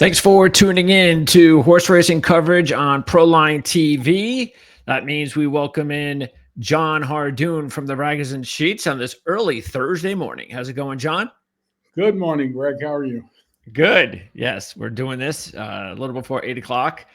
Thanks for tuning in to horse racing coverage on Proline TV. That means we welcome in Jon Hardoon from the Rags and Sheets on this early Thursday morning. How's it going, John? Good morning, Greg. How are you? Good. Yes, we're doing this a little before 8 o'clock.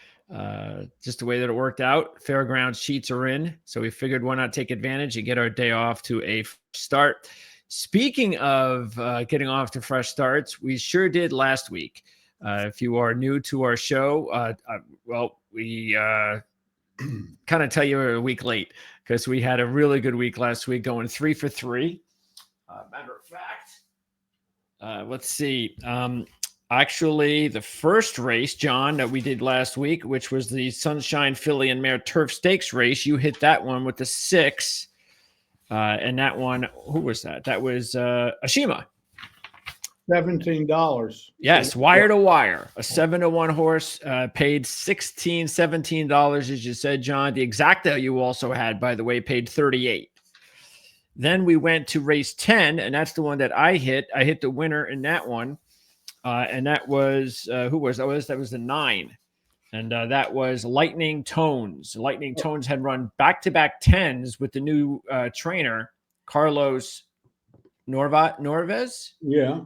Just the way that it worked out. Fairgrounds sheets are in, so we figured why not take advantage and get our day off to a start. Speaking of getting off to fresh starts, we sure did last week. If you are new to our show, we kind of tell you we're a week late because we had a really good week last week, going 3 for 3. Matter of fact, let's see. Actually, the first race, John, that we did last week, which was the Sunshine Filly and Mare Turf Stakes race, you hit that one with the 6. And that one, who was that? That was Ashima. $17. Yes, wire to wire. A 7-1 horse paid $16, $17, as you said, John. The exacta you also had, by the way, paid $38. Then we went to race 10, and that's the one that I hit. I hit the winner in that one, and that was who was that? That was the 9, and that was Lightning Tones. Lightning Tones had run back-to-back 10s with the new trainer Carlos Norvez. Yeah.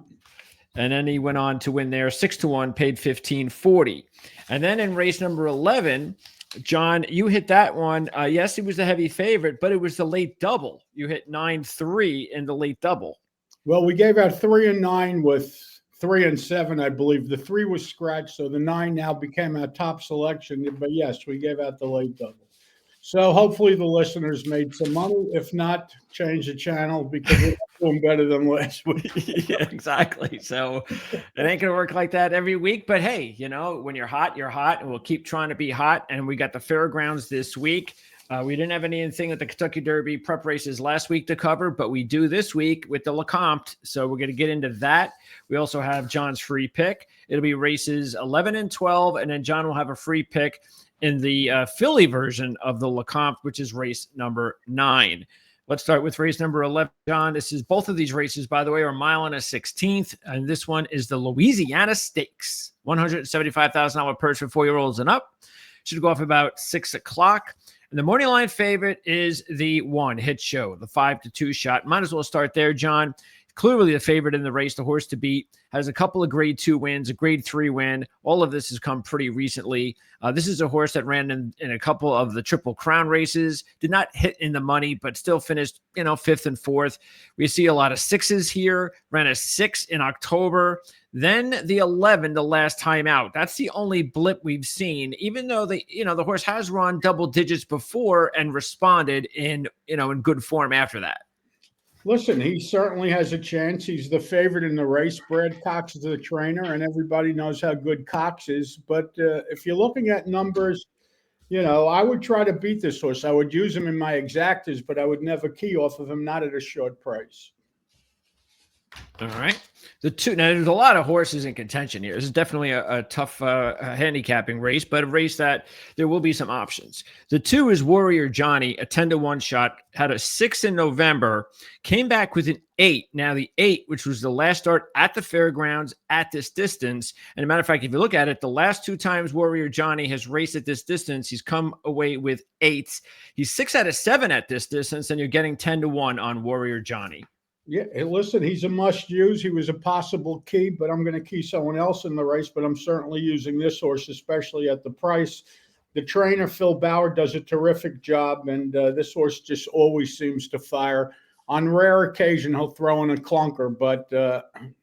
And then he went on to win there 6-1, paid $15.40. And then in race number 11, John, you hit that one. Yes, he was a heavy favorite, but it was the late double. You hit 9-3 in the late double. Well, we gave out 3 and 9 with 3 and 7, I believe. The 3 was scratched, so the 9 now became our top selection. But yes, we gave out the late double. So hopefully the listeners made some money. If not, change the channel because we're doing better than last week. Yeah, exactly. So it ain't going to work like that every week. But hey, you know, when you're hot, and we'll keep trying to be hot. And we got the fairgrounds this week. We didn't have anything at the Kentucky Derby prep races last week to cover, but we do this week with the Lecomte. So we're going to get into that. We also have John's free pick. It'll be races 11 and 12, and then John will have a free pick in the Philly version of the Lecomte, which is race number 9. Let's start with race number 11, John. Both of these races, by the way, are 1 mile and a 16th, and this one is the Louisiana Stakes, $175,000 purse for 4-year-olds and up. Should go off about 6 o'clock. And the morning line favorite is the 1 Hit Show, the 5-2 shot. Might as well start there, John. Clearly the favorite in the race, the horse to beat, has a couple of grade 2 wins, a grade 3 win. All of this has come pretty recently. This is a horse that ran in a couple of the Triple Crown races, did not hit in the money, but still finished, 5th and 4th. We see a lot of 6s here, ran a 6 in October. Then the 11, the last time out. That's the only blip we've seen, even though the horse has run double digits before and responded in good form after that. Listen, he certainly has a chance. He's the favorite in the race. Brad Cox is the trainer, and everybody knows how good Cox is. But if you're looking at numbers, I would try to beat this horse. I would use him in my exactas, but I would never key off of him, not at a short price. All right. Now, there's a lot of horses in contention here. This is definitely a tough handicapping race, but a race that there will be some options. The 2 is Warrior Johnny, a 10-1 shot, had a 6 in November, came back with an 8. Now, the 8, which was the last start at the fairgrounds at this distance. And as a matter of fact, if you look at it, the last 2 times Warrior Johnny has raced at this distance, he's come away with 8s. He's 6 out of 7 at this distance, and you're getting 10-1 on Warrior Johnny. Yeah, listen, he's a must-use. He was a possible key, but I'm going to key someone else in the race, but I'm certainly using this horse, especially at the price. The trainer, Phil Bauer, does a terrific job, and this horse just always seems to fire. On rare occasion, he'll throw in a clunker, but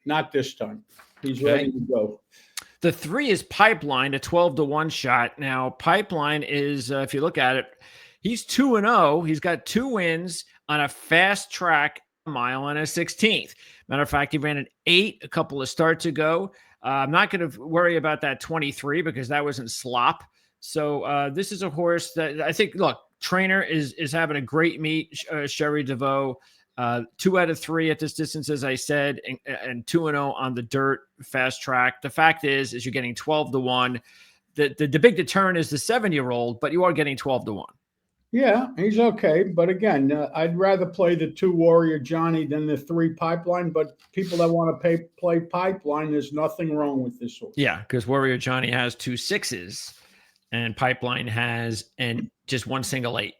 not this time. He's ready to go. The 3 is Pipeline, a 12-1 shot. Now, Pipeline is, if you look at it, he's 2-0. He's got 2 wins on a fast track 1 mile and a 16th. Matter of fact, he ran an 8 a couple of starts ago. I'm not going to worry about that 23 because that wasn't slop. So this is a horse that I think, look, trainer is having a great meet. Sherry DeVoe, 2 out of 3 at this distance, as I said, and 2-0 on the dirt fast track. The fact is you're getting 12-1. The big deterrent is the 7-year-old, but you are getting 12-1. Yeah, he's okay. But again, I'd rather play the 2 Warrior Johnny than the 3 Pipeline. But people that want to play Pipeline, there's nothing wrong with this horse. Yeah, because Warrior Johnny has 2 6s and Pipeline has just one single 8.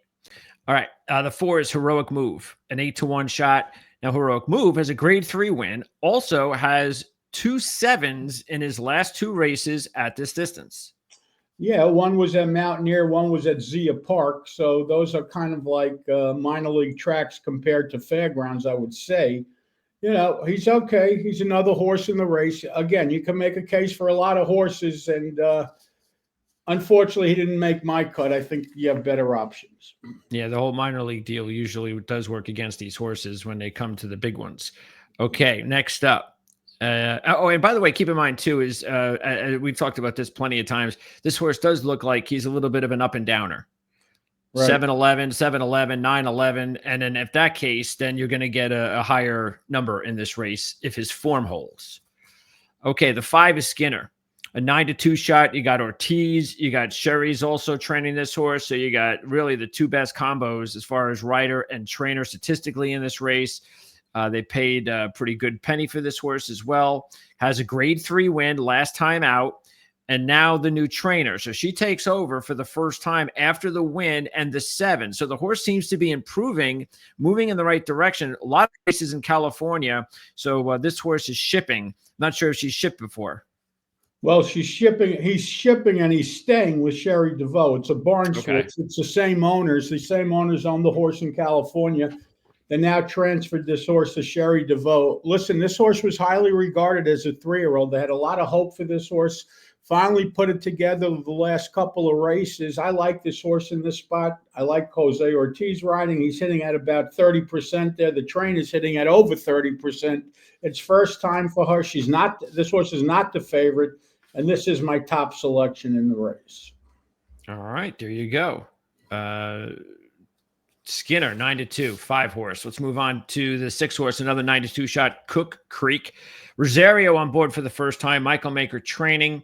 All right. The 4 is Heroic Move, an 8-1 shot. Now, Heroic Move has a grade 3 win, also has 2 7s in his last 2 races at this distance. Yeah, one was at Mountaineer, one was at Zia Park. So those are kind of like minor league tracks compared to fairgrounds, I would say. He's okay. He's another horse in the race. Again, you can make a case for a lot of horses, and unfortunately, he didn't make my cut. I think you have better options. Yeah, the whole minor league deal usually does work against these horses when they come to the big ones. Okay, next up. And by the way, keep in mind too, is we've talked about this plenty of times. This horse does look like he's a little bit of an up and downer. Right. 7-11, 7-11, 9-11. And then if that case, then you're going to get a higher number in this race if his form holds. Okay, the 5 is Skinner. A 9-2 shot. You got Ortiz. You got Sherry's also training this horse. So you got really the 2 best combos as far as rider and trainer statistically in this race. They paid a pretty good penny for this horse as well. Has a grade 3 win last time out. And now the new trainer. So she takes over for the first time after the win and the 7. So the horse seems to be improving, moving in the right direction. A lot of races in California. So this horse is shipping. Not sure if she's shipped before. Well, she's shipping. He's shipping and he's staying with Sherry DeVoe. It's a barn switch. It's the same owners. The same owners own the horse in California. They now transferred this horse to Sherry DeVoe. Listen, this horse was highly regarded as a 3-year-old. They had a lot of hope for this horse. Finally put it together the last couple of races. I like this horse in this spot. I like Jose Ortiz riding. He's hitting at about 30% there. The trainer's hitting at over 30%. It's first time for her. This horse is not the favorite. And this is my top selection in the race. All right, there you go. Skinner, 9-2, 5 horse. Let's move on to the 6 horse, another 9-2 shot, Cook Creek. Rosario on board for the first time, Michael Maker training.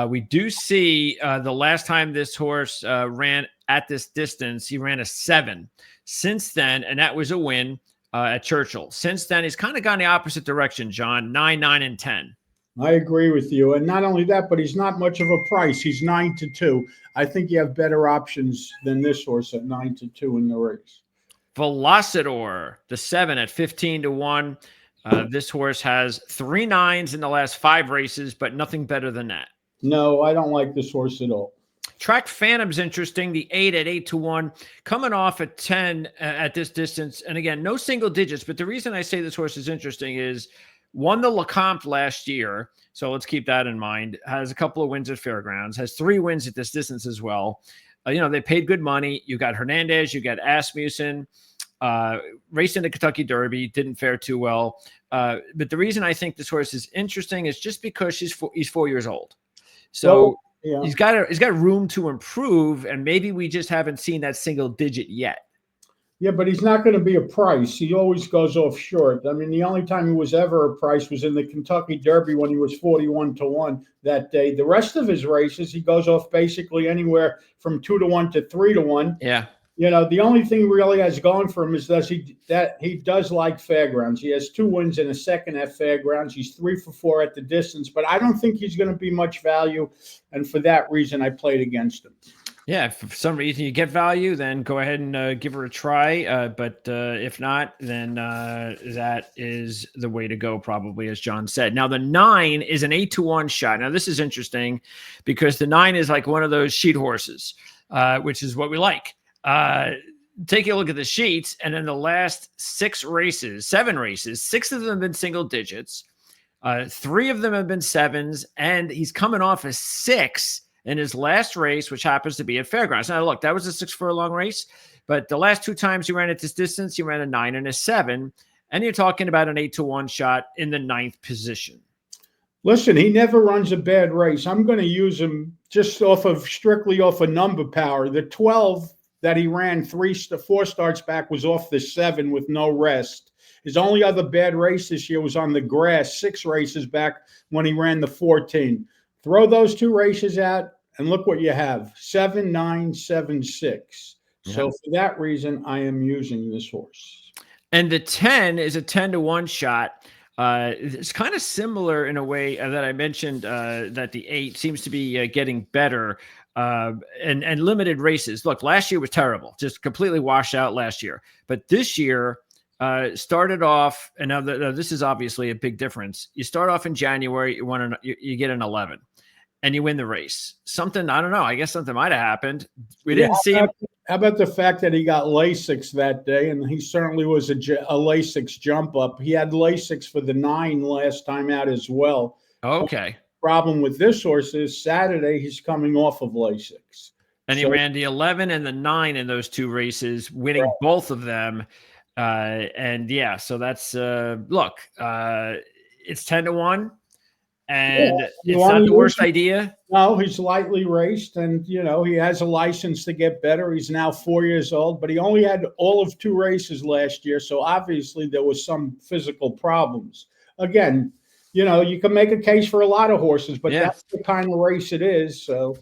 We do see the last time this horse ran at this distance, he ran a 7. Since then, and that was a win at Churchill. Since then, he's kind of gone the opposite direction, John, 9, 9, and 10. I agree with you. And not only that, but he's not much of a price. He's 9-2. I think you have better options than this horse at 9-2 in the race. Velocidor, the 7 at 15-1. This horse has 3 9s in the last 5 races, but nothing better than that. No, I don't like this horse at all. Track Phantom's interesting. The 8 at 8-1, coming off at 10 at this distance. And again, no single digits. But the reason I say this horse is interesting is won the Lecomte last year. So let's keep that in mind. Has a couple of wins at fairgrounds. Has 3 wins at this distance as well. They paid good money. You got Hernandez. You got Asmussen. Raced in the Kentucky Derby. Didn't fare too well. But the reason I think this horse is interesting is just because he's 4 years old. So yeah. he's got room to improve, and maybe we just haven't seen that single digit yet. Yeah, but he's not going to be a price. He always goes off short. I mean, the only time he was ever a price was in the Kentucky Derby when he was 41-1 that day. The rest of his races, he goes off basically anywhere from 2-1 to 3-1. Yeah. The only thing he really has going for him is that he does like fairgrounds. He has 2 wins and a second at fairgrounds. He's 3 for 4 at the distance, but I don't think he's going to be much value. And for that reason, I played against him. Yeah, if for some reason you get value, then go ahead and give her a try. But if not, then that is the way to go, probably, as John said. Now, the 9 is an 8-1 shot. Now, this is interesting because the 9 is like one of those sheet horses, which is what we like. Take a look at the sheets, and in the last 7 races, 6 of them have been single digits. 3 of them have been 7s, and he's coming off a 6 in his last race, which happens to be at fairgrounds. Now, look, that was a 6 furlong race, but the last 2 times he ran at this distance, he ran a 9 and a 7, and you're talking about an 8-1 shot in the 9th position. Listen, he never runs a bad race. I'm going to use him just strictly off of number power. The 12 that he ran 4 starts back was off the 7 with no rest. His only other bad race this year was on the grass 6 races back when he ran the 14. Throw those 2 races out, and look what you have, 7, 9, 7, 6. So for that reason, I am using this horse. And the 10 is a 10-1 shot. It's kind of similar in a way that I mentioned that the 8 seems to be getting better and limited races. Look, last year was terrible, just completely washed out last year. But this year started off, and now this is obviously a big difference. You start off in January, you get an 11. And you win the race. Something, I don't know. I guess something might have happened. We didn't see him. How about the fact that he got Lasix that day, and he certainly was a Lasix jump up. He had Lasix for the 9 last time out as well. Okay. Problem with this horse is Saturday he's coming off of Lasix. And he ran the 11 and the 9 in those 2 races, winning both of them. And yeah, so that's look, it's 10-1. And it's not the worst idea. No, he's lightly raced, and he has a license to get better. He's now 4 years old, but he only had all of 2 races last year, so obviously there was some physical problems. Again, you can make a case for a lot of horses, but that's the kind of race it is. So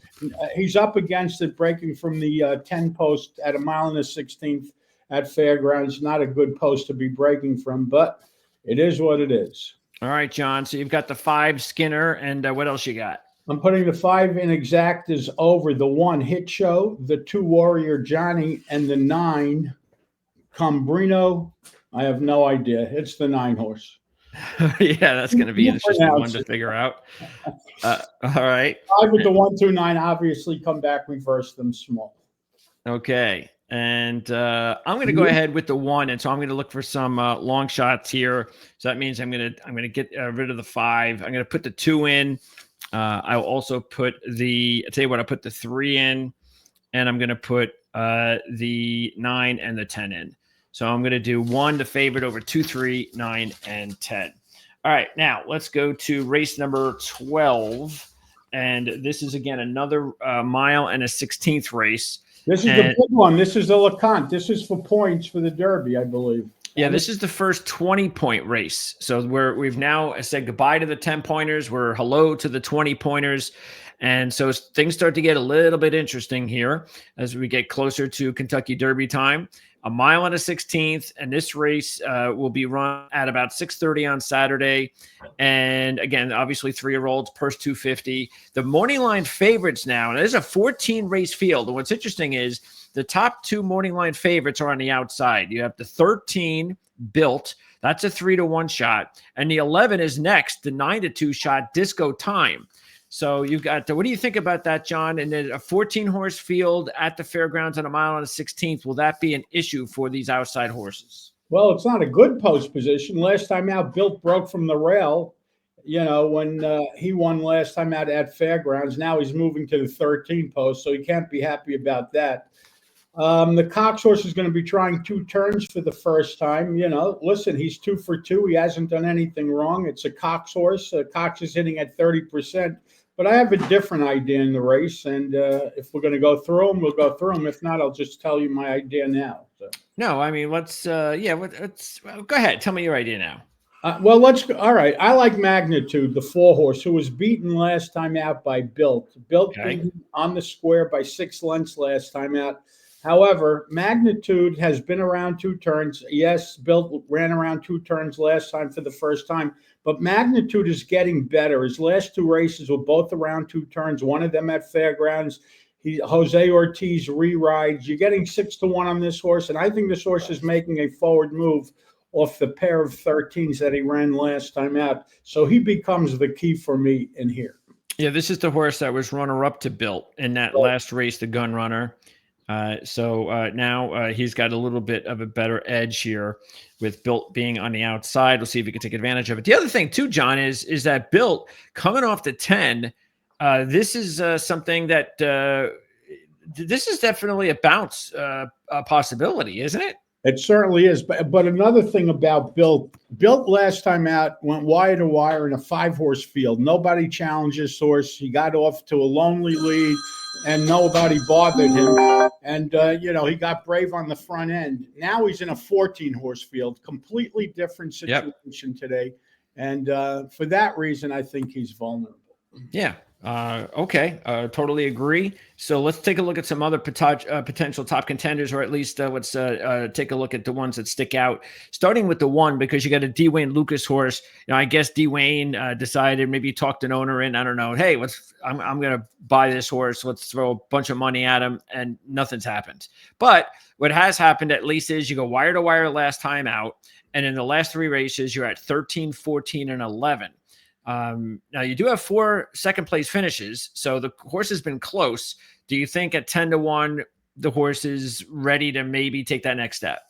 he's up against it, breaking from the 10 post at 1 1/16 at Fairgrounds. Not a good post to be breaking from, but it is what it is. All right, John. So you've got the 5 Skinner, and what else you got? I'm putting the 5 Inexactas over, the 1 Hit Show, the 2 Warrior Johnny, and the 9 Combrino. I have no idea. It's the 9 horse. Yeah, that's going to be an interesting one to figure out. All right. 5 with the 1, 2, 9. Obviously, come back, reverse them small. Okay. And I'm going to go ahead with the 1, and so I'm going to look for some long shots here. So that means I'm going to get rid of the 5. I'm going to put the 2 in. I'll also put I'll tell you what, I'll put the 3 in, and I'm going to put the 9 and the 10 in. So I'm going to do 1, the favorite, over 2, 3, 9, and 10. All right, now let's go to race number 12, and this is again another 1 mile and a 16th race. This is the big one. This is the Lecomte. This is for points for the Derby, I believe. Yeah, this is the first 20-point race. So we've now said goodbye to the 10-pointers. We're hello to the 20-pointers. And so things start to get a little bit interesting here as we get closer to Kentucky Derby time. 1 mile and a 16th, and this race will be run at about 6:30 on Saturday. And again, obviously 3-year-olds, purse 250. The morning line favorites now, and there's a 14-race field. And what's interesting is the top 2 morning line favorites are on the outside. You have the 13 Built. That's a 3-1 shot. And the 11 is next, the 9-2 shot, Disco Time. So you've got, what do you think about that, John? And then a 14-horse field at the Fairgrounds on 1 mile and a 16th. Will that be an issue for these outside horses? Well, it's not a good post position. Last time out, Built broke from the rail, when he won last time out at Fairgrounds. Now he's moving to the 13 post, so he can't be happy about that. The Cox horse is going to be trying 2 turns for the first time. Listen, he's 2 for 2. He hasn't done anything wrong. It's a Cox horse. Cox is hitting at 30%. But I have a different idea in the race, and if we're going to go through them, we'll go through them. If not, I'll just tell you my idea now. So. No, I mean, let's go ahead. Tell me your idea now. All right. I like Magnitude, the 4 horse, who was beaten last time out by Built. Built beaten on the square by 6 lengths last time out. However, Magnitude has been around 2 turns. Yes, Built ran around 2 turns last time for the first time, but Magnitude is getting better. His last 2 races were both around 2 turns, one of them at Fairgrounds. Jose Ortiz re-rides. You're getting 6-1 on this horse, and I think this horse is making a forward move off the pair of 13s that he ran last time out. So he becomes the key for me in here. Yeah, this is the horse that was runner-up to Built in that last race, the Gun Runner. So now he's got a little bit of a better edge here with Built being on the outside. We'll see if he can take advantage of it. The other thing too, John, is that Built coming off the 10. This is something that this is definitely a bounce possibility, isn't it? It certainly is. But another thing about Built last time out went wire to wire in a 5-horse field. Nobody challenged this horse. He got off to a lonely lead, and nobody bothered him. And, he got brave on the front end. Now he's in a 14-horse field, completely different situation today. And for that reason, I think he's vulnerable. Yeah. Okay, totally agree. So let's take a look at some other potential top contenders, or at least let's take a look at the ones that stick out. Starting with the one, because you got a Dwayne Lucas horse. I guess Dwayne decided, maybe talked an owner in. I don't know. Hey, I'm going to buy this horse. Let's throw a bunch of money at him, and nothing's happened. But what has happened at least is you go wire to wire last time out, and in the last 3 races, you're at 13, 14, and 11. Now you do have 4 second place finishes, so the horse has been close. Do you think at 10-1, the horse is ready to maybe take that next step?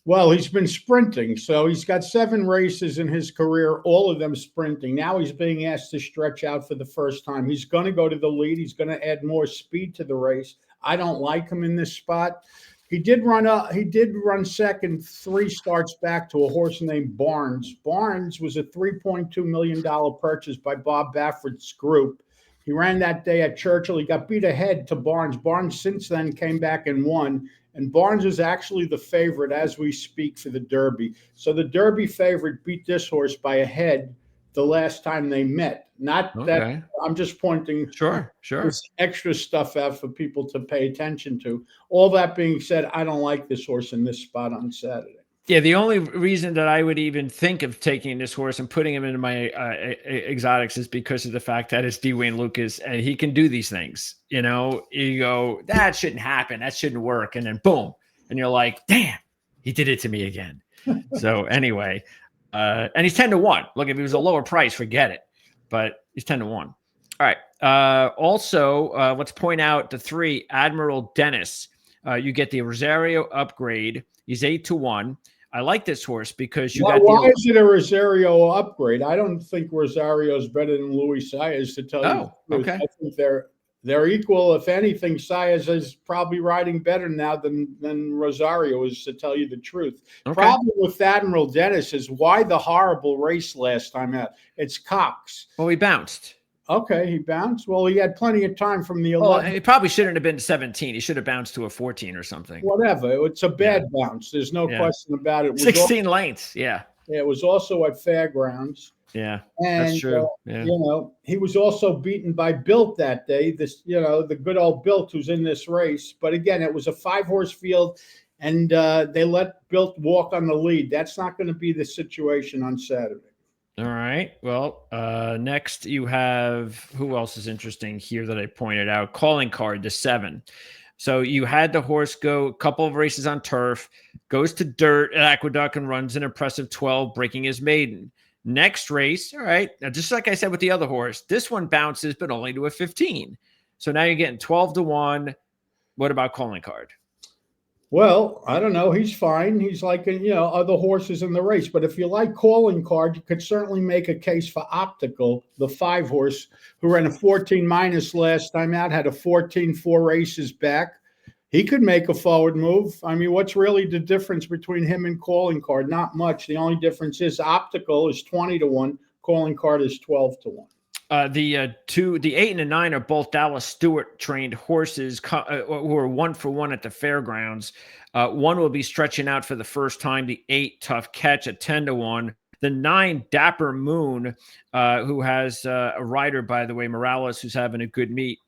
Well, he's been sprinting. So he's got 7 races in his career, all of them sprinting. Now he's being asked to stretch out for the first time. He's going to go to the lead. He's going to add more speed to the race. I don't like him in this spot. He did run second 3 starts back to a horse named Barnes. Barnes was a $3.2 million purchase by Bob Baffert's group. He ran that day at Churchill. He got beat ahead to Barnes. Barnes since then came back and won. And Barnes is actually the favorite as we speak for the Derby. So the Derby favorite beat this horse by a head the last time they met. Not that I'm just pointing this extra stuff out for people to pay attention to. All that being said, I don't like this horse in this spot on Saturday. Yeah, the only reason that I would even think of taking this horse and putting him into my exotics is because of the fact that it's Dwayne Lucas and he can do these things. You go, that shouldn't happen. That shouldn't work. And then boom. And you're like, damn, he did it to me again. So anyway, and he's 10-1. Look, if he was a lower price, forget it. But he's 10-1. All right. Also, let's point out the 3, Admiral Dennis. You get the Rosario upgrade. He's 8-1. I like this horse because why is it a Rosario upgrade? I don't think Rosario is better than Luis Saez, to tell you the truth. Okay. I think they're equal. If anything, Saez is probably riding better now than Rosario is, to tell you the truth. Okay. Problem with Admiral Dennis is why the horrible race last time out. It's Cox. Well, he bounced. Okay, he bounced. Well, he had plenty of time from the 11. Well, it probably shouldn't have been 17. He should have bounced to a 14 or something. Whatever. It's a bad bounce. There's no question about it. 16 lengths. Yeah. It was also at Fairgrounds. Yeah, and, that's true. He was also beaten by Built that day. The good old Built who's in this race. But again, it was a 5-horse field, and they let Built walk on the lead. That's not going to be the situation on Saturday. All right. Well, next you have, who else is interesting here that I pointed out? Calling Card, the 7. So you had the horse go a couple of races on turf, goes to dirt at Aqueduct and runs an impressive 12, breaking his maiden. Next race, all right. Now, just like I said with the other horse, this one bounces, but only to a 15. So now you're getting 12-1. What about Calling Card? Well, I don't know. He's fine. He's like, other horses in the race. But if you like Calling Card, you could certainly make a case for Optical, the 5-horse, who ran a 14 minus last time out, had a 14 4 races back. He could make a forward move. I mean, what's really the difference between him and Calling Card? Not much. The only difference is Optical is 20-1. Calling Card is 12-1. The 8 and the 9 are both Dallas Stewart trained horses who are 1-for-1 at the Fairgrounds. One will be stretching out for the first time. The 8 Tough Catch at 10-1. The 9 Dapper Moon, who has a rider, by the way, Morales, who's having a good meet.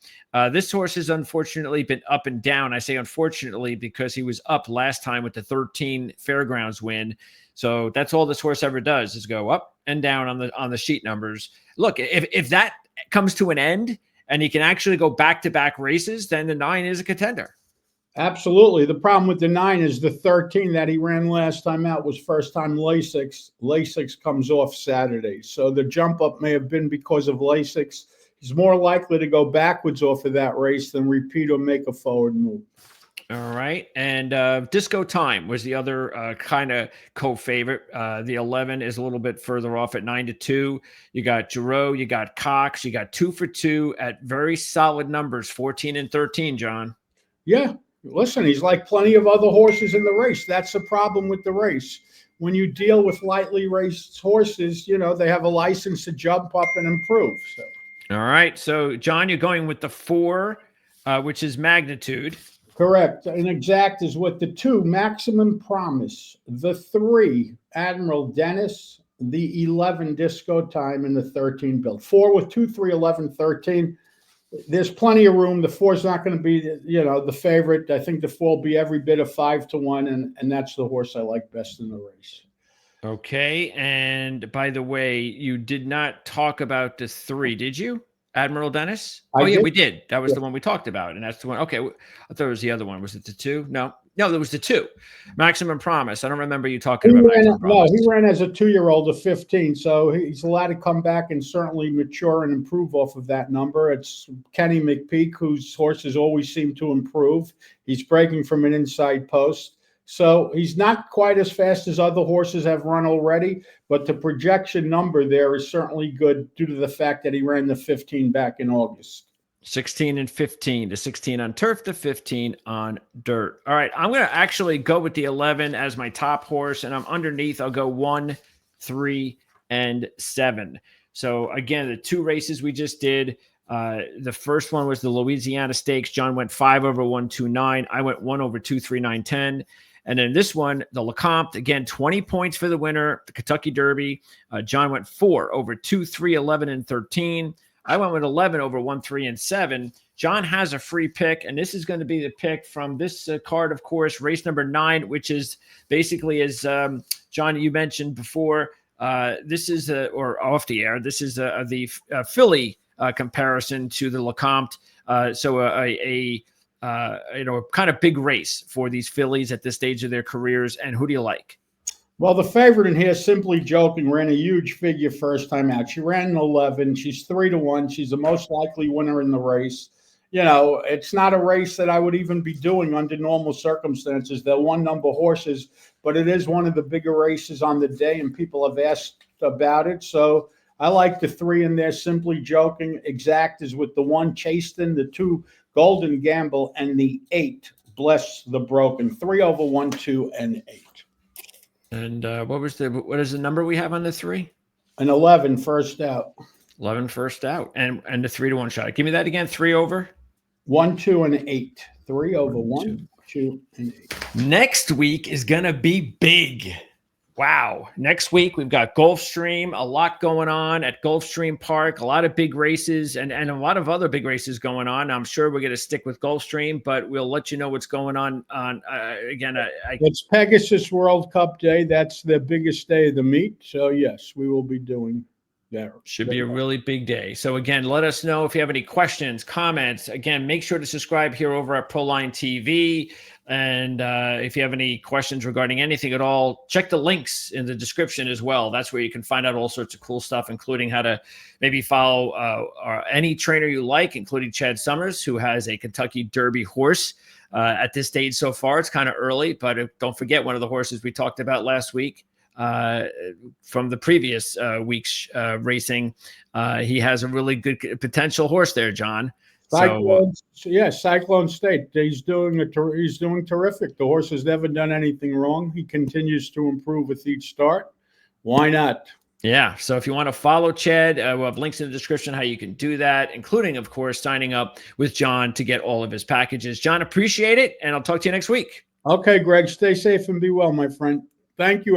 This horse has unfortunately been up and down. I say unfortunately because he was up last time with the 13 Fairgrounds win. So that's all this horse ever does is go up and down on the sheet numbers. Look, if that comes to an end and he can actually go back-to-back races, then the 9 is a contender. Absolutely. The problem with the 9 is the 13 that he ran last time out was first-time Lasix. Lasix comes off Saturday. So the jump up may have been because of Lasix. He's more likely to go backwards off of that race than repeat or make a forward move. All right. And Disco Time was the other kind of co-favorite. The 11 is a little bit further off at 9-2. You got Giroux, you got Cox, you got 2-for-2 at very solid numbers, 14 and 13, John. Yeah. Listen, he's like plenty of other horses in the race. That's the problem with the race. When you deal with lightly raced horses, they have a license to jump up and improve. So. All right. So, John, you're going with the 4, which is Magnitude. Correct. And exact is what the 2, Maximum Promise, the 3, Admiral Dennis, the 11, Disco Time, and the 13, Built. 4 with 2, 3, 11, 13. There's plenty of room. The 4's not going to be, the favorite. I think the 4 will be every bit of 5-1, and that's the horse I like best in the race. Okay. And by the way, you did not talk about the 3, did you? Admiral Dennis? I Yeah, did. we did. That was Yeah. the one we talked about. And that's the one. Okay. I thought it was the other one. Was it the 2? No, there was the 2. Maximum Promise. I don't remember you talking about Maximum Promise. He ran as a 2-year-old of 15, so he's allowed to come back and certainly mature and improve off of that number. It's Kenny McPeak, whose horses always seem to improve. He's breaking from an inside post. So he's not quite as fast as other horses have run already, but the projection number there is certainly good due to the fact that he ran the 15 back in August. 16 and 15, the 16 on turf, the 15 on dirt. All right, I'm going to actually go with the 11 as my top horse, and I'm underneath. I'll go 1, 3, and 7. So again, the 2 races we just did. The first one was the Louisiana Stakes. John went 5 over 129. I went 1 over 239 10. And then this one, the Lecomte, again, 20 points for the winner, the Kentucky Derby. John went 4 over 2, 3, 11, and 13. I went with 11 over 1, 3, and 7. John has a free pick, and this is going to be the pick from this card, of course, race number 9, which is basically, as John, you mentioned before, this is, or off the air, this is the Philly comparison to the Lecomte. So a kind of big race for these fillies at this stage of their careers. And who do you like? Well, the favorite in here, Simply Joking, ran a huge figure first time out. She ran an 11. She's 3-1. She's the most likely winner in the race. It's not a race that I would even be doing under normal circumstances. They're one-number horses, but it is one of the bigger races on the day, and people have asked about it. So I like the 3 in there, Simply Joking. Exact is with the 1, Chasten, the 2, Golden Gamble, and the 8, Bless the Broken. 3 over 1, 2, and 8. And what is the number we have on the 3? An 11 first out. 11 first out, and the 3-1 shot. Give me that again. 3 over 1, 2, and 8. 3 over 1, 2, and 8. Next week is gonna be big. Wow. Next week, we've got Gulfstream, a lot going on at Gulfstream Park, a lot of big races and a lot of other big races going on. I'm sure we're going to stick with Gulfstream, but we'll let you know what's going on. It's Pegasus World Cup Day. That's the biggest day of the meet. So, yes, we will be doing that. Should be a really big day. So, again, let us know if you have any questions, comments. Again, make sure to subscribe here over at Proline TV. And if you have any questions regarding anything at all, check the links in the description as well. That's where you can find out all sorts of cool stuff, including how to maybe follow any trainer you like, including Chad Summers, who has a Kentucky Derby horse at this stage so far. It's kind of early, but don't forget one of the horses we talked about last week from the previous week's racing. He has a really good potential horse there, John. Cyclone State. He's doing terrific. The horse has never done anything wrong. He continues to improve with each start. Why not? Yeah. So if you want to follow Chad, we'll have links in the description how you can do that, including, of course, signing up with John to get all of his packages. John, appreciate it, and I'll talk to you next week. Okay, Greg. Stay safe and be well, my friend. Thank you.